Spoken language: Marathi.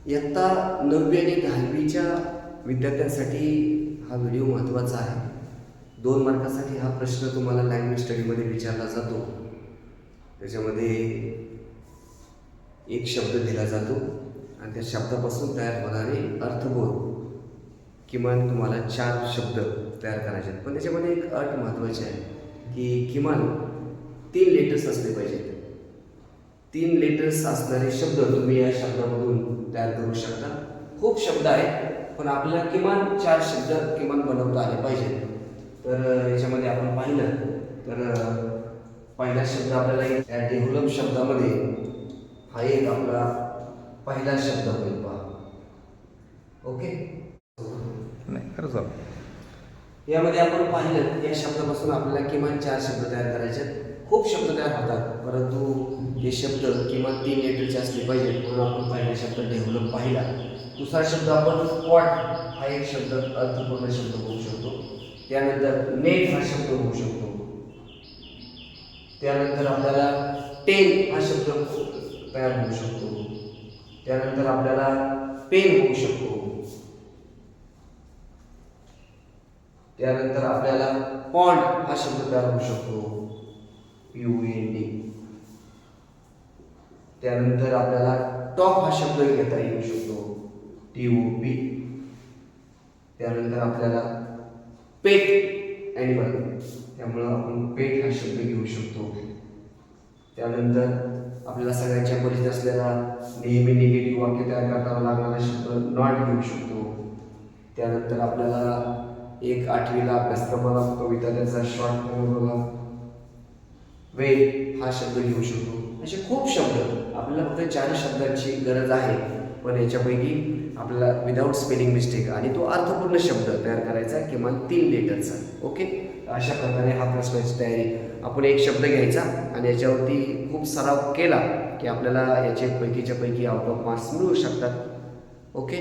इयत्ता 9वी आणि 10वीच्या विद्यार्थ्यांसाठी हा व्हिडिओ महत्त्वाचा आहे. 2 मार्कासाठी हा प्रश्न तुम्हाला लँग्वेज स्टडीमध्ये विचारला जातो. त्याच्यामध्ये एक शब्द दिला जातो आणि त्या शब्दापासून तयार होणारे अर्थबोध किमान तुम्हाला 4 शब्द तयार करायचे आहेत. पण त्याच्यामध्ये एक अट महत्त्वाची आहे की किमान 3 लेटर्स असले पाहिजेत. 3 लेटर्स असणारे शब्द तुम्ही या शब्दामधून तयार करू शकता. खूप शब्द आहेत पण आपल्याला किमान 4 शब्द किमान बनवता आले पाहिजेत. तर याच्यामध्ये आपण पाहिलं तर पहिला शब्द आपल्याला या डेव्हलप शब्दामध्ये हा एक आपला पहिला शब्द होईल पहा. ओके, नाही खरं झालं. यामध्ये आपण पाहिलं या शब्दापासून आपल्याला किमान 4 शब्द तयार करायचे आहेत. खूप शब्द तयार होतात परंतु हे शब्द किमान 3 लेटरचे असले पाहिजेत म्हणून आपण पहिला शब्द डेव्हलप पाहिला. दुसरा शब्द आपण स्पॉट हा एक शब्द अर्थपूर्ण शब्द होऊ शकतो. त्यानंतर नेट हा शब्द होऊ शकतो. त्यानंतर आपल्याला 10 हा शब्द तयार होऊ शकतो. त्यानंतर आपल्याला पेन होऊ शकतो. त्यानंतर आपल्याला पॉन्ड हा शब्द तयार होऊ शकतो. POND. त्यानंतर आपल्याला टॉप हा शब्द घेता येऊ शकतो. TOP. त्यानंतर आपल्याला पेट ॲनिमल त्यामुळं आपण पेट हा शब्द घेऊ शकतो. त्यानंतर आपल्याला सगळ्यांच्या परिचित असलेला नेहमी निगेटिव्ह वाक्य तयार करताना लागणारा शब्द नॉट घेऊ शकतो. त्यानंतर आपल्याला एक 8वीला अभ्यासक्रमाला कविता त्याचा शॉर्ट फॉर्म बघा वेट हा शब्द घेऊ शकतो. असे खूप शब्द आपल्याला फक्त 4 शब्दांची गरज आहे पण याच्यापैकी आपल्याला विदाऊट स्पेलिंग मिस्टेक आणि तो अर्थपूर्ण शब्द तयार करायचा किमान 3 लेटरचा. ओके, अशा प्रकारे हा प्रश्नाची तयारी आपण एक शब्द घ्यायचा आणि याच्यावरती खूप सराव केला की आपल्याला याचे पैकीच्या पैकी आउट ऑफ मार्क्स मिळू शकतात. ओके.